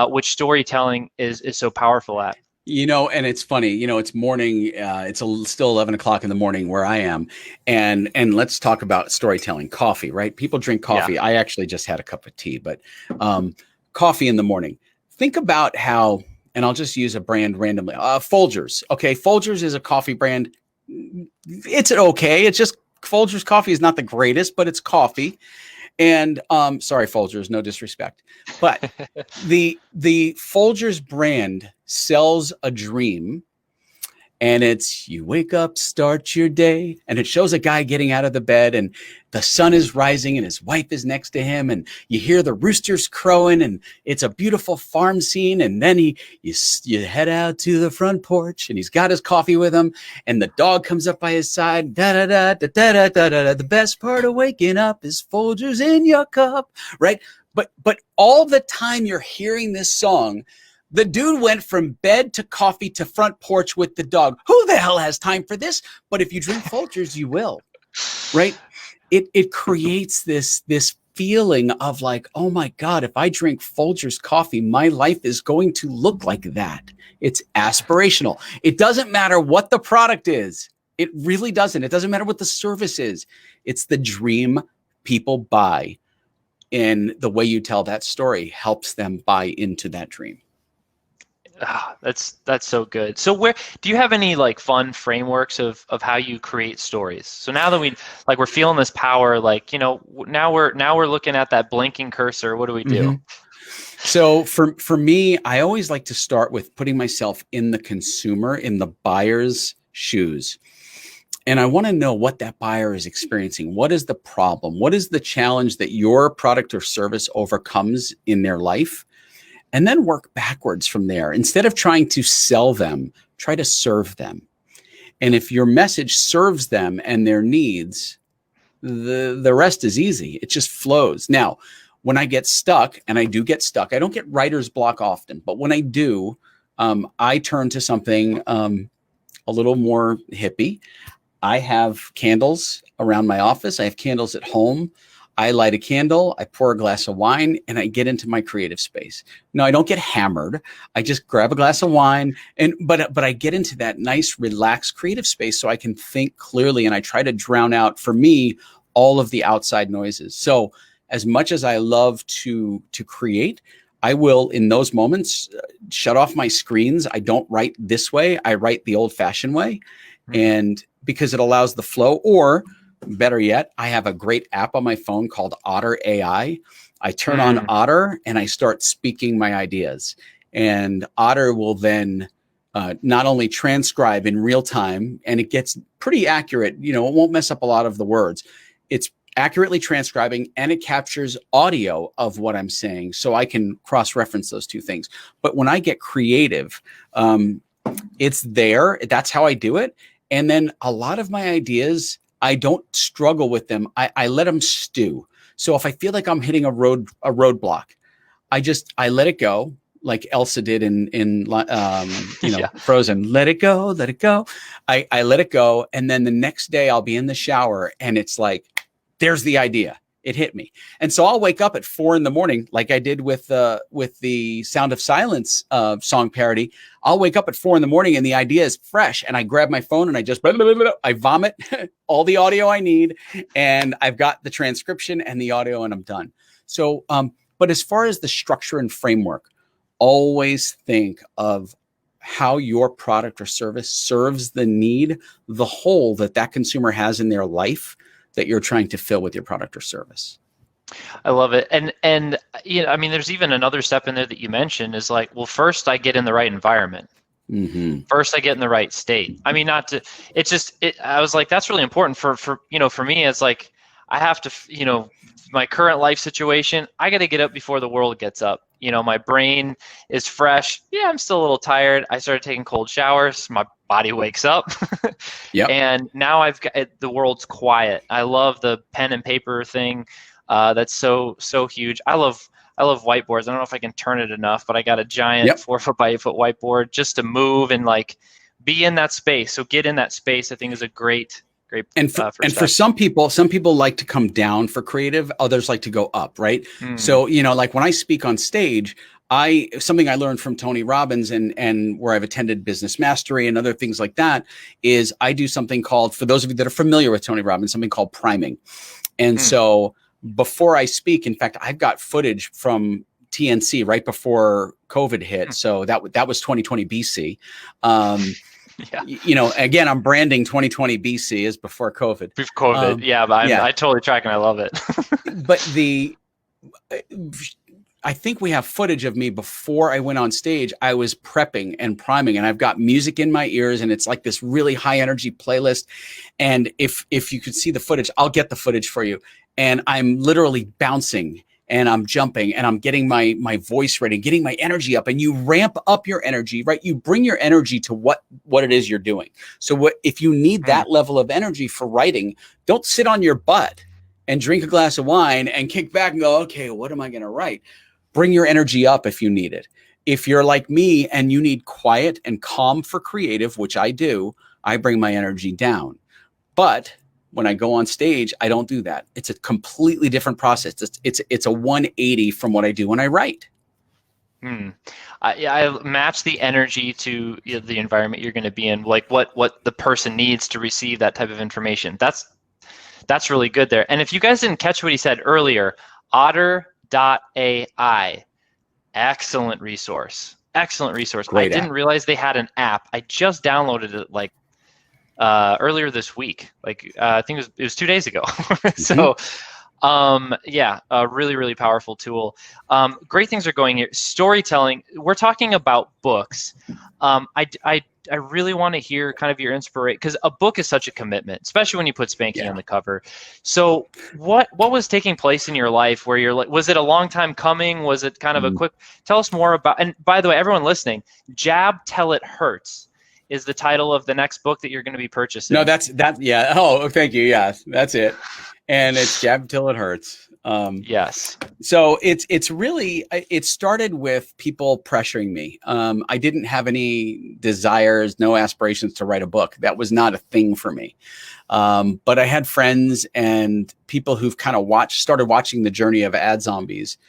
which storytelling is so powerful at. And it's funny, it's morning, it's still 11 o'clock in the morning where I am. And let's talk about storytelling. Coffee, right? People drink coffee. Yeah. I actually just had a cup of tea, but coffee in the morning. Think about how and I'll just use a brand randomly. Folgers. Okay, Folgers is a coffee brand. It's okay. It's just Folgers coffee is not the greatest, but it's coffee. And sorry, Folgers, no disrespect, but the Folgers brand sells a dream. And it's, you wake up, start your day, and it shows a guy getting out of the bed, and the sun is rising, and his wife is next to him, and you hear the roosters crowing, and it's a beautiful farm scene. And then you head out to the front porch, and he's got his coffee with him, and the dog comes up by his side. Da da da da da da da da. The best part of waking up is Folgers in your cup, right? But all the time you're hearing this song, the dude went from bed to coffee to front porch with the dog. Who the hell has time for this? But if you drink Folgers, you will, right? It creates this feeling of like, oh my God, if I drink Folgers coffee, my life is going to look like that. It's aspirational. It doesn't matter what the product is. It really doesn't. It doesn't matter what the service is. It's the dream people buy. And the way you tell that story helps them buy into that dream. That's so good. So where do you have any like fun frameworks of how you create stories? So now that we're feeling this power, like, now we're looking at that blinking cursor. What do we do? Mm-hmm. So for me, I always like to start with putting myself in the consumer, in the buyer's shoes. And I want to know what that buyer is experiencing. What is the problem? What is the challenge that your product or service overcomes in their life? And then work backwards from there. Instead of trying to sell them, try to serve them. And if your message serves them and their needs, the rest is easy. It just flows. Now, when I get stuck, and I do get stuck, I don't get writer's block often, but when I do, I turn to something a little more hippie. I have candles around my office. I have candles at home. I light a candle, I pour a glass of wine, and I get into my creative space. No, I don't get hammered. I just grab a glass of wine, but I get into that nice, relaxed creative space so I can think clearly, and I try to drown out, for me, all of the outside noises. So as much as I love to create, I will, in those moments, shut off my screens. I don't write this way. I write the old-fashioned way, and because it allows the flow. Or better yet, I have a great app on my phone called Otter AI. I turn on Otter and I start speaking my ideas. And Otter will then not only transcribe in real time, and it gets pretty accurate. It won't mess up a lot of the words. It's accurately transcribing, and it captures audio of what I'm saying, so I can cross-reference those two things. But when I get creative, it's there. That's how I do it. And then a lot of my ideas, I don't struggle with them. I let them stew. So if I feel like I'm hitting a roadblock, I let it go, like Elsa did in Frozen. Let it go, let it go. I let it go, and then the next day I'll be in the shower, and it's like, there's the idea. It hit me. And so I'll wake up at 4 a.m, like I did with the Sound of Silence song parody. I'll wake up at 4 a.m, and the idea is fresh. And I grab my phone and I just, I vomit all the audio I need. And I've got the transcription and the audio, and I'm done. So, but as far as the structure and framework, always think of how your product or service serves the need, the hole that consumer has in their life that you're trying to fill with your product or service. I love it. And there's even another step in there that you mentioned is like, well, first I get in the right environment. Mm-hmm. First I get in the right state. I was like, that's really important for me. It's like, I have to, my current life situation, I got to get up before the world gets up. My brain is fresh. Yeah, I'm still a little tired. I started taking cold showers. My body wakes up. Yep. And now I've got the world's quiet. I love the pen and paper thing. That's so huge. I love whiteboards. I don't know if I can turn it enough, but I got a giant 4 foot by 8 foot whiteboard just to move and like be in that space. So get in that space, I think, is a great. And for some people like to come down for creative. Others like to go up, right? So, like when I speak on stage, something I learned from Tony Robbins and where I've attended Business Mastery and other things like that is I do something called, for those of you that are familiar with Tony Robbins, something called priming. And so before I speak, in fact, I've got footage from TNC right before COVID hit. So that was 2020 BC. Yeah. Again, I'm branding 2020 BC as before COVID. Before COVID. Yeah, but I totally track and I love it. But I think we have footage of me before I went on stage. I was prepping and priming, and I've got music in my ears, and it's like this really high energy playlist. And if you could see the footage, I'll get the footage for you. And I'm literally bouncing and I'm jumping and I'm getting my voice ready, getting my energy up. And you ramp up your energy, right? You bring your energy to what it is you're doing. So if you need that level of energy for writing, don't sit on your butt and drink a glass of wine and kick back and go, okay, what am I going to write? Bring your energy up if you need it. If you're like me and you need quiet and calm for creative, which I do, I bring my energy down. But when I go on stage, I don't do that. It's a completely different process. It's a 180 from what I do when I write. I match the energy to the environment you're going to be in, like what the person needs to receive that type of information. That's really good there. And if you guys didn't catch what he said earlier, Otter.ai, excellent resource. Great didn't realize they had an app. I just downloaded it earlier this week. I think it was 2 days ago. So a really, really powerful tool. Great things are going here. Storytelling. We're talking about books. I really want to hear kind of your inspiration, because a book is such a commitment, especially when you put Spanky on the cover. So what was taking place in your life where you're like, was it a long time coming? Was it kind of a quick, tell us more about, and by the way, everyone listening, Jab Till It Hurts is the title of the next book that you're going to be purchasing. No, that's. Yeah. Oh, thank you. Yeah, that's it. And it's Jab Till It Hurts. Yes. So it's really, it started with people pressuring me. I didn't have any desires, no aspirations to write a book. That was not a thing for me. But I had friends and people who've kind of started watching the journey of ad zombies.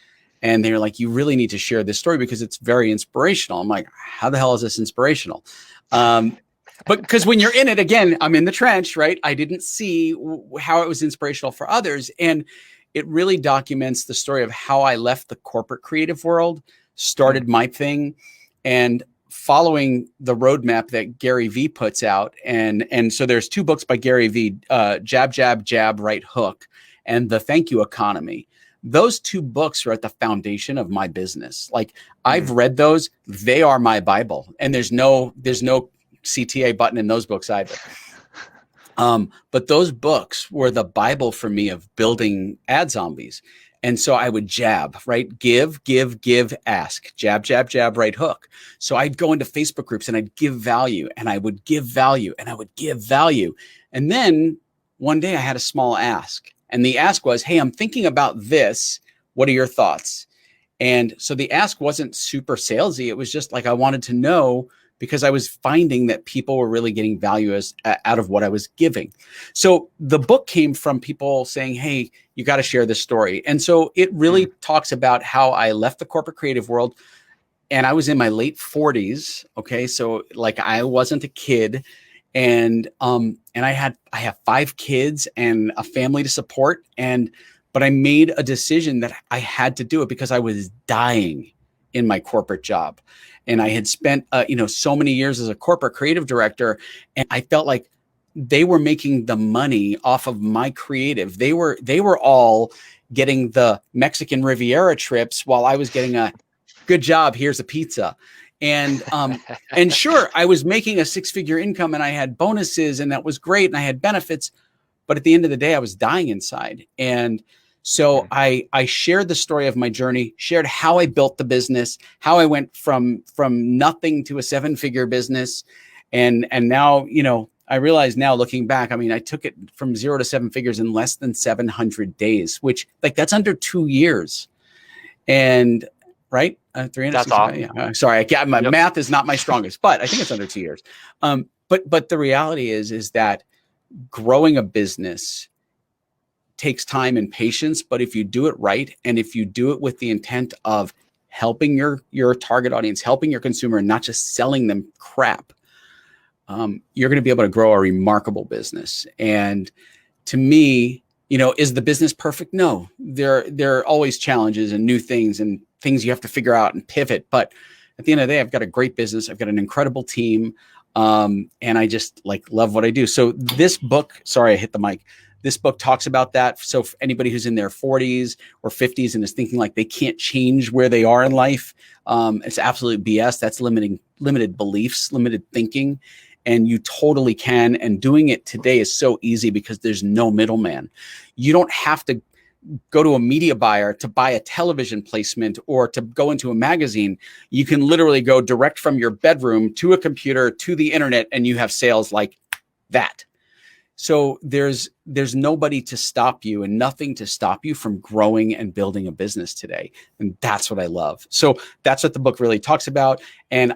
And they're like, you really need to share this story because it's very inspirational. I'm like, how the hell is this inspirational? But because when you're in it, again, I'm in the trench, right? I didn't see how it was inspirational for others. And it really documents the story of how I left the corporate creative world, started my thing, and following the roadmap that Gary Vee puts out. And so there's 2 books by Gary Vee, Jab, Jab, Jab, Right Hook, and The Thank You Economy. Those 2 books are at the foundation of my business. I've read those. They are my Bible. And there's no CTA button in those books either. But those books were the Bible for me of building ad zombies. And so I would jab, right? Give, ask, jab, jab, jab, right hook. So I'd go into Facebook groups and I'd give value, and I would give value, and I would give value. And then one day I had a small ask, and the ask was, hey, I'm thinking about this. What are your thoughts? And so the ask wasn't super salesy. It was just like, I wanted to know, because I was finding that people were really getting value out of what I was giving. So the book came from people saying, hey, you got to share this story. And so it really talks about how I left the corporate creative world, and I was in my late 40s. Okay. So I wasn't a kid, and I have 5 kids and a family to support. But I made a decision that I had to do it because I was dying in my corporate job. And I had spent, so many years as a corporate creative director, and I felt like they were making the money off of my creative. They were all getting the Mexican Riviera trips while I was getting a good job. Here's a pizza. And sure, I was making a 6-figure income, and I had bonuses, and that was great, and I had benefits. But at the end of the day, I was dying inside. And so I shared the story of my journey, shared how I built the business, how I went from nothing to a 7-figure business. And now, I realize now, looking back, I took it from 0 to 7 figures in less than 700 days, which that's under 2 years. And right. 360. That's awesome. Yeah. Sorry. My math is not my strongest, but I think it's under 2 years. But the reality is that growing a business takes time and patience, but if you do it right, and if you do it with the intent of helping your target audience, helping your consumer, and not just selling them crap, you're going to be able to grow a remarkable business. And to me, Is the business perfect? No, there are always challenges and new things and things you have to figure out and pivot. But at the end of the day, I've got a great business. I've got an incredible team. And I just love what I do. So this book, sorry, I hit the mic. This book talks about that. So for anybody who's in their 40s or 50s and is thinking like they can't change where they are in life, it's absolute BS. That's limited beliefs, limited thinking. And you totally can. And doing it today is so easy because there's no middleman. You don't have to go to a media buyer to buy a television placement or to go into a magazine. You can literally go direct from your bedroom to a computer to the internet, and you have sales like that. So there's nobody to stop you and nothing to stop you from growing and building a business today. And that's what I love. So that's what the book really talks about. And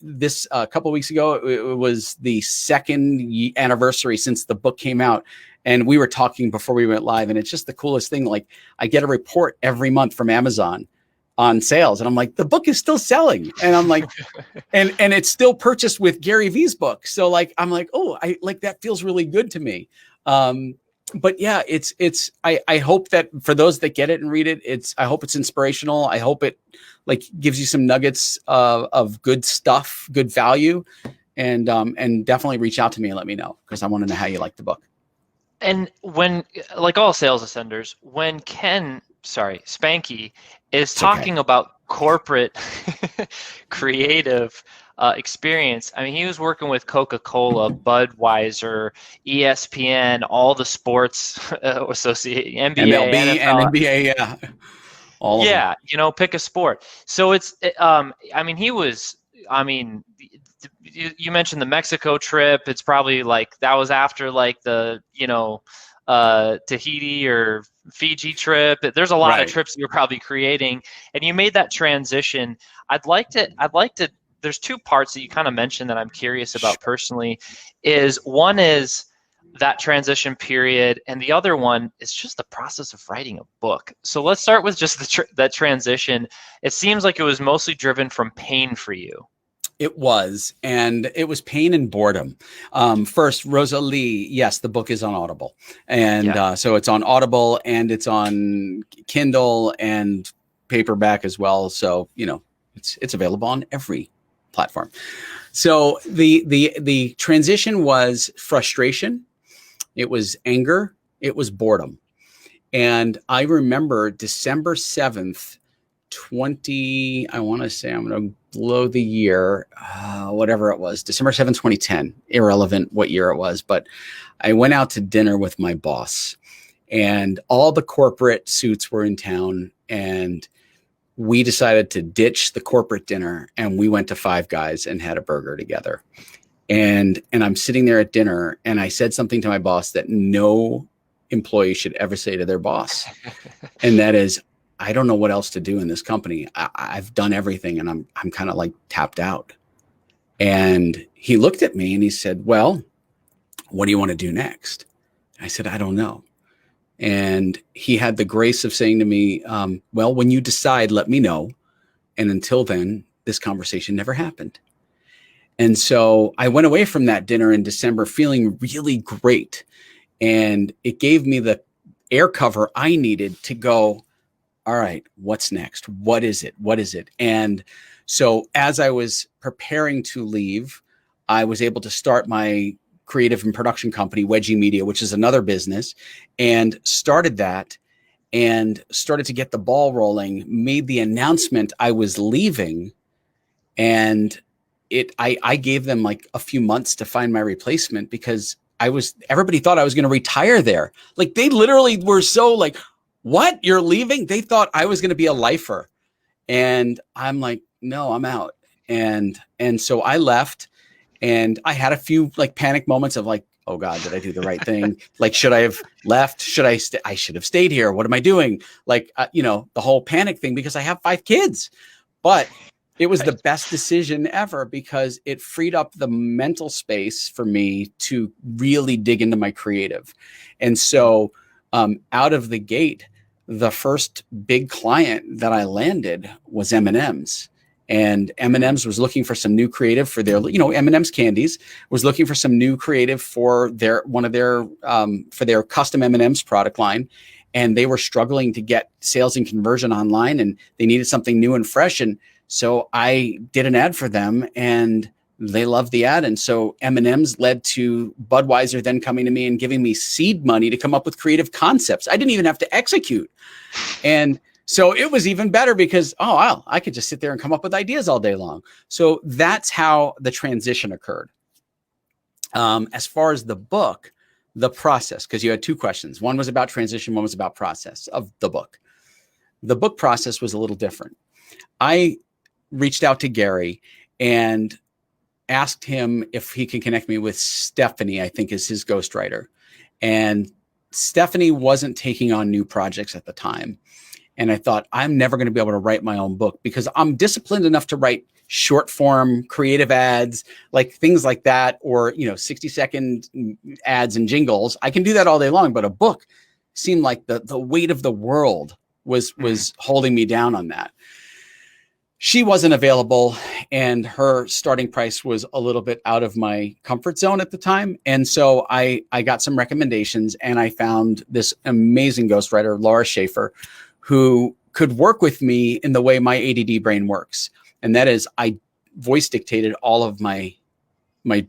this a couple of weeks ago, it was the second anniversary since the book came out. And we were talking before we went live, and it's just the coolest thing. Like, I get a report every month from Amazon on sales, and I'm like, the book is still selling. And I'm like, and it's still purchased with Gary Vee's book. So like, I'm like, oh, I like, that feels really good to me. But yeah, I hope that for those that get it and read it, I hope it's inspirational. I hope it gives you some nuggets of good stuff, good value, and definitely reach out to me and let me know, because I want to know how you like the book. And when, like all sales ascenders, when Spanky is talking about corporate creative experience, I mean, he was working with Coca-Cola, Budweiser, ESPN, all the sports associate, NBA, MLB, NFL. and NBA, yeah. All of them. Pick a sport. So you mentioned the Mexico trip. It's probably that was after the Tahiti or Fiji trip. There's a lot of trips you're probably creating, and you made that transition. I'd like to. There's two parts that you kind of mentioned that I'm curious about personally. One is that transition period, and the other one is just the process of writing a book. So let's start with just that transition. It seems like it was mostly driven from pain for you. It was, and it was pain and boredom. First, Rosalie, yes, the book is on Audible. And so it's on Audible, and it's on Kindle and paperback as well. So, it's available on every platform. So the transition was frustration. It was anger. It was boredom. And I remember December 7th, I want to say, I'm going to blow the year, whatever it was, December 7th, 2010, irrelevant what year it was. But I went out to dinner with my boss, and all the corporate suits were in town, and we decided to ditch the corporate dinner, and we went to Five Guys and had a burger together. And I'm sitting there at dinner, and I said something to my boss that no employee should ever say to their boss. And that is, I don't know what else to do in this company. I've done everything, and I'm kind of tapped out. And he looked at me and he said, well, what do you want to do next? I said, I don't know. And he had the grace of saying to me, well, when you decide, let me know. And until then, this conversation never happened. And so I went away from that dinner in December feeling really great. And it gave me the air cover I needed to go, all right, what's next? What is it? What is it? And so as I was preparing to leave, I was able to start my creative and production company, Wedgie Media, which is another business, and started that and started to get the ball rolling, made the announcement I was leaving. And I gave them a few months to find my replacement, because everybody thought I was going to retire there. They literally were so what? You're leaving? They thought I was going to be a lifer. And I'm like, no, I'm out. And so I left, and I had a few panic moments of oh God, did I do the right thing? Should I have left? Should I I should have stayed here. What am I doing? The whole panic thing, because I have 5 kids, but it was the best decision ever, because it freed up the mental space for me to really dig into my creative. And so out of the gate, the first big client that I landed was M&M's. and M&M's was looking for some new creative for their, M&M's candies was looking for some new creative for their for their custom M&M's product line, and they were struggling to get sales and conversion online, and they needed something new and fresh. And so I did an ad for them, and they loved the ad. And so M&M's led to Budweiser then coming to me and giving me seed money to come up with creative concepts. I didn't even have to execute. And so it was even better because, I could just sit there and come up with ideas all day long. So that's how the transition occurred. As far as the book, the process, because you had two questions. One was about transition, one was about process of the book. The book process was a little different. I reached out to Gary and asked him if he can connect me with Stephanie, I think is his ghostwriter. And Stephanie wasn't taking on new projects at the time. And I thought, I'm never going to be able to write my own book because I'm disciplined enough to write short form creative ads, like things like that, or 60-second ads and jingles. I can do that all day long, but a book seemed like the weight of the world was holding me down on that. She wasn't available, and her starting price was a little bit out of my comfort zone at the time. And so I got some recommendations, and I found this amazing ghostwriter, Laura Schaefer, who could work with me in the way my ADD brain works. And that is, I voice dictated all of my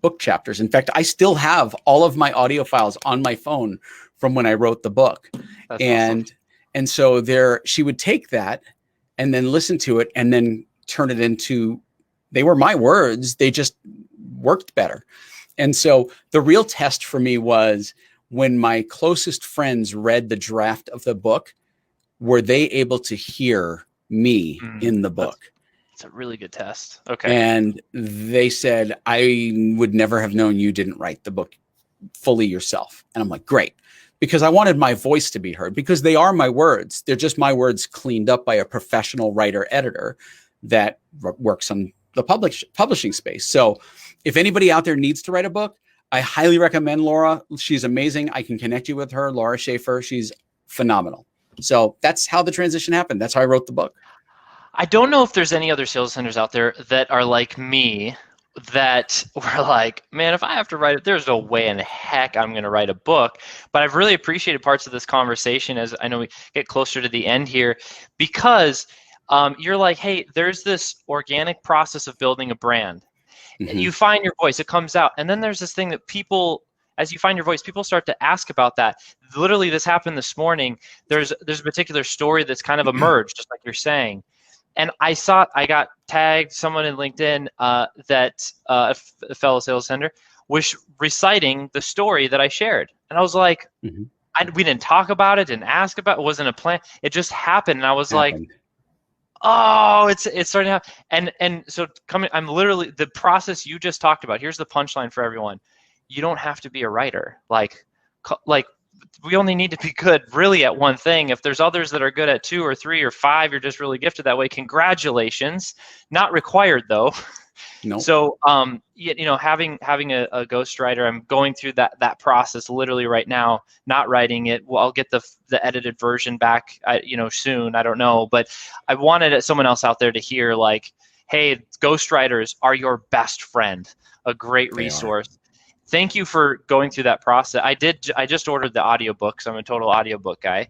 book chapters. In fact, I still have all of my audio files on my phone from when I wrote the book. That's awesome. And so she would take that and then listen to it and then turn it into, they were my words, they just worked better. And so the real test for me was when my closest friends read the draft of the book, were they able to hear me in the book? It's a really good test. Okay. And they said, I would never have known you didn't write the book fully yourself. And I'm like, great. Because I wanted my voice to be heard, because they are my words. They're just my words cleaned up by a professional writer editor that works on the publishing space. So if anybody out there needs to write a book, I highly recommend Laura. She's amazing. I can connect you with her, Laura Schaefer. She's phenomenal. So that's how the transition happened. That's how I wrote the book. I don't know if there's any other sales centers out there that are like me, that were like, man, if I have to write it, there's no way in heck I'm going to write a book. But I've really appreciated parts of this conversation as I know we get closer to the end here, because you're like, hey, there's this organic process of building a brand. And you find your voice, it comes out. And then there's this thing that people, as you find your voice, people start to ask about that. Literally, this happened this morning. There's a particular story that's kind of emerged, just like you're saying. And I got tagged, someone in LinkedIn that a fellow sales sender was reciting the story that I shared. And I was like, we didn't talk about it, didn't ask about it, it wasn't a plan. It just happened. And I was like, oh, it's starting to happen. And so I'm literally, the process you just talked about, here's the punchline for everyone. You don't have to be a writer. Like we only need to be good really at one thing. If there's others that are good at 2 or 3 or 5, you're just really gifted that way. Congratulations. Not required though. No. So, having a ghostwriter, I'm going through that process literally right now, not writing it. Well, I'll get the edited version back, soon. I don't know, but I wanted someone else out there to hear like, hey, ghostwriters are your best friend, a great resource. Thank you for going through that process. I just ordered the audiobook, so I'm a total audiobook guy.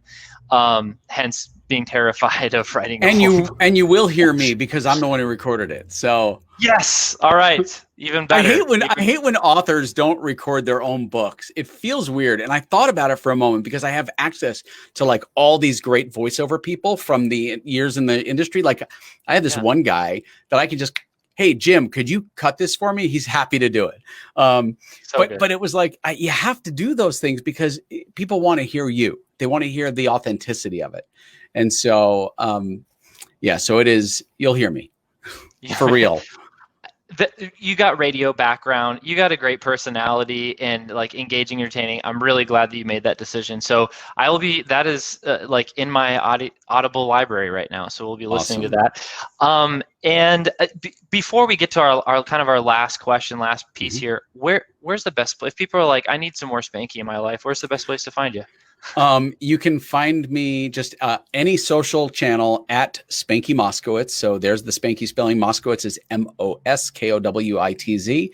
Hence being terrified of writing. And you will hear me because I'm the one who recorded it. So yes. All right. Even better. I hate when authors don't record their own books. It feels weird. And I thought about it for a moment because I have access to like all these great voiceover people from the years in the industry. Like I have this one guy that I can just, hey, Jim, could you cut this for me? He's happy to do it. But it was like, you have to do those things because people want to hear you. They want to hear the authenticity of it. And so, so it is, you'll hear me for real. You got radio background, you got a great personality and like engaging, entertaining. I'm really glad that you made that decision. So that is like in my Audible library right now. So we'll be listening to that. Before we get to our kind of our last question, last piece here, where's the best place? If people are like, I need some more Spanky in my life, where's the best place to find you? You can find me just any social channel at Spanky Moskowitz. So there's the Spanky spelling. Moskowitz is Moskowitz.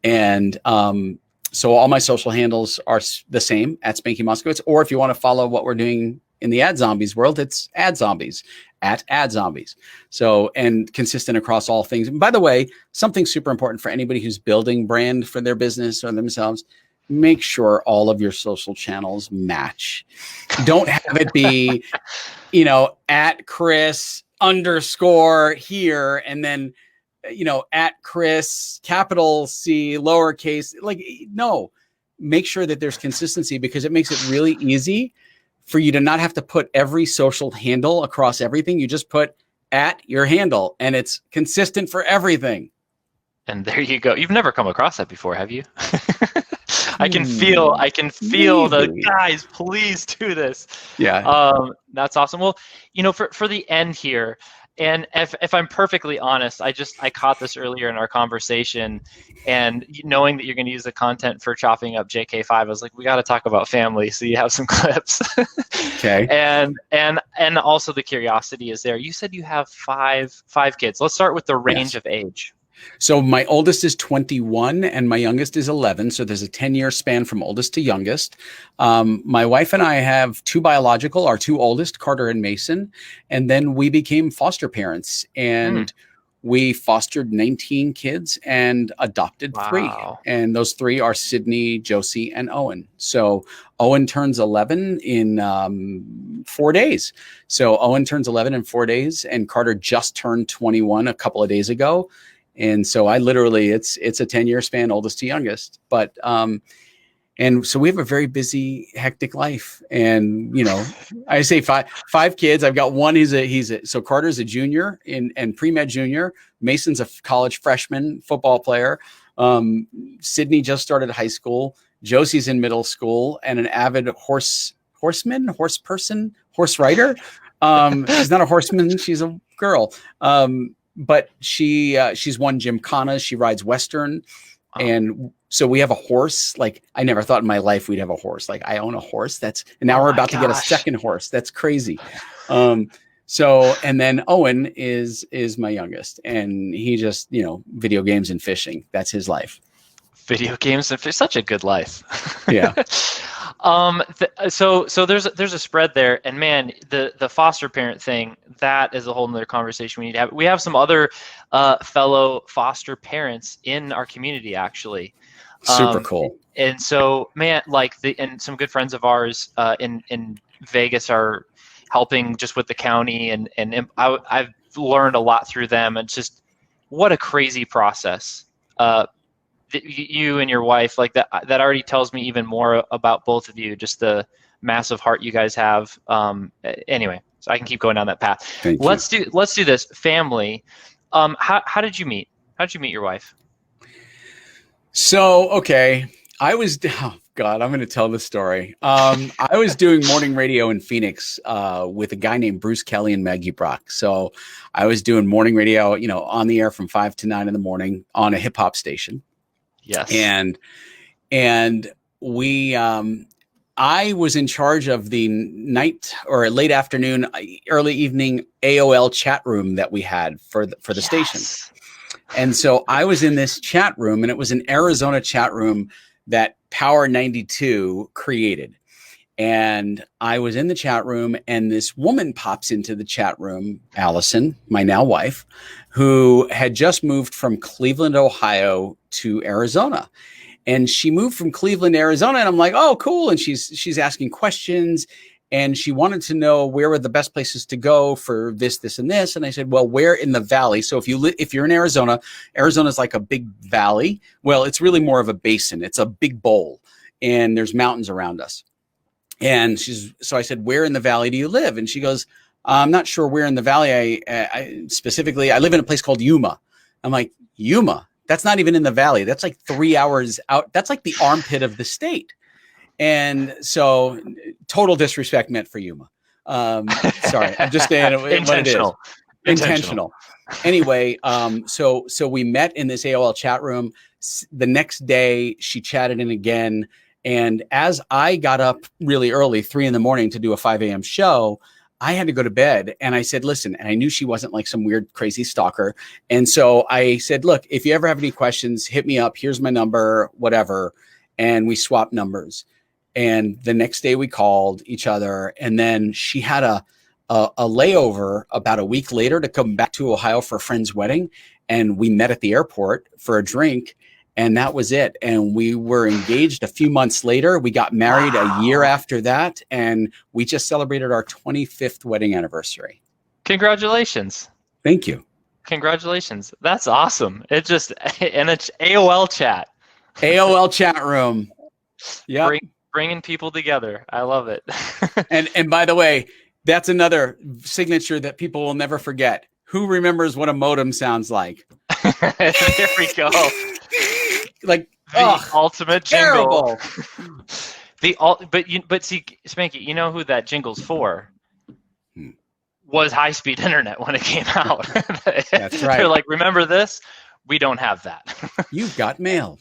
And so all my social handles are the same at Spanky Moskowitz. Or if you want to follow what we're doing in the Ad Zombies world, it's Ad Zombies at Ad Zombies. So, and consistent across all things. And by the way, something super important for anybody who's building brand for their business or themselves, make sure all of your social channels match. Don't have it be, at Chris _ here, and then, at Chris, capital C, lowercase, no, make sure that there's consistency, because it makes it really easy for you to not have to put every social handle across everything. You just put at your handle and it's consistent for everything. And there you go. You've never come across that before, have you? I can feel the guys, please do this. Yeah. That's awesome. Well, for the end here, and if I'm perfectly honest, I caught this earlier in our conversation, and knowing that you're going to use the content for chopping up JK5, I was like, we got to talk about family. So you have some clips. Okay. And also the curiosity is there. You said you have five kids. Let's start with the range of age. So my oldest is 21 and my youngest is 11. So there's a 10-year span from oldest to youngest. My wife and I have two biological, our two oldest, Carter and Mason. And then we became foster parents, and we fostered 19 kids and adopted 3. And those 3 are Sydney, Josie, and Owen. So Owen turns 11 in 4 days. So Owen turns 11 in 4 days, and Carter just turned 21 a couple of days ago. And so I literally, it's a 10-year span, oldest to youngest. But, and so we have a very busy, hectic life. And, I say five kids. I've got one, so Carter's a junior and pre-med junior. Mason's a college freshman football player. Sydney just started high school. Josie's in middle school and an avid horse rider. She's not a horseman. She's a girl. But she's won Gymkhana. She rides Western. And so we have a horse. Like, I never thought in my life we'd have a horse. Like, I own a horse. And now we're about to get a second horse. That's crazy. So, and then Owen is my youngest, and he just, video games and fishing. That's his life. Video games and fish, such a good life. Yeah. So there's a spread there, and man, the foster parent thing, that is a whole nother conversation we need to have. We have some other fellow foster parents in our community, actually. Super cool. And so, man, and some good friends of ours in Vegas are helping just with the county, and I've learned a lot through them, and just what a crazy process. You and your wife, that already tells me even more about both of you, just the massive heart you guys have. Anyway, so I can keep going down that path. Let's do this. Family. How did you meet? How did you meet your wife? So, okay. I'm going to tell the story. I was doing morning radio in Phoenix with a guy named Bruce Kelly and Maggie Brock. So I was doing morning radio, on the air from 5 to 9 in the morning on a hip hop station. Yes. And we, I was in charge of the night or late afternoon, early evening AOL chat room that we had for the station. And so I was in this chat room, and it was an Arizona chat room that Power 92 created. And I was in the chat room, and this woman pops into the chat room, Allison, my now wife, who had just moved from Cleveland, Ohio to Arizona. And she moved from Cleveland, Arizona, and I'm like, oh, cool. And she's asking questions, and she wanted to know where were the best places to go for this, and this. And I said, well, where in the valley? So if you're in Arizona, Arizona's like a big valley. Well, it's really more of a basin. It's a big bowl, and there's mountains around us. And so I said, where in the valley do you live? And she goes, I'm not sure where in the valley. I specifically, I live in a place called Yuma. I'm like, Yuma? That's not even in the valley. That's like 3 hours out. That's like the armpit of the state. And so total disrespect meant for Yuma. Sorry, I'm just saying what it is. Intentional. Anyway, so we met in this AOL chat room. The next day she chatted in again. And as I got up really early, 3 a.m. to do a 5 a.m. show, I had to go to bed. And I said, listen, and I knew she wasn't like some weird, crazy stalker. And so I said, look, if you ever have any questions, hit me up. Here's my number, whatever. And we swapped numbers. And the next day we called each other. And then she had a layover about a week later to come back to Ohio for a friend's wedding. And we met at the airport for a drink. And that was it. And we were engaged a few months later. We got married a year after that. And we just celebrated our 25th wedding anniversary. Congratulations. Thank you. Congratulations. That's awesome. And it's AOL chat. AOL chat room. Yeah. Bringing people together. I love it. And by the way, that's another signature that people will never forget. Who remembers what a modem sounds like? There we go. Like the ultimate jingle. Terrible. But see, Spanky, you know who that jingle's for? Was high-speed internet when it came out. That's right. They're like, remember this? We don't have that. You've got mail.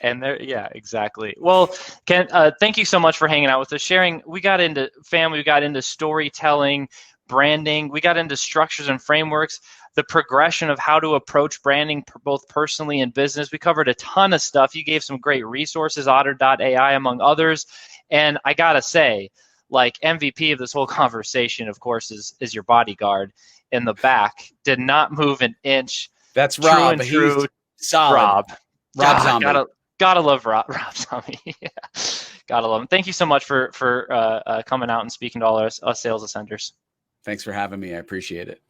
And yeah, exactly. Well, Ken, thank you so much for hanging out with us, sharing. We got into family, we got into storytelling, branding, we got into structures and frameworks, the progression of how to approach branding both personally and business. We covered a ton of stuff. You gave some great resources, Otter.ai among others. And I gotta say, like, MVP of this whole conversation, of course, is your bodyguard in the back. Did not move an inch. That's Rob. True, solid. Rob Zombie. Gotta love Rob Zombie. Yeah. Gotta love him. Thank you so much for coming out and speaking to all us sales ascenders. Thanks for having me. I appreciate it.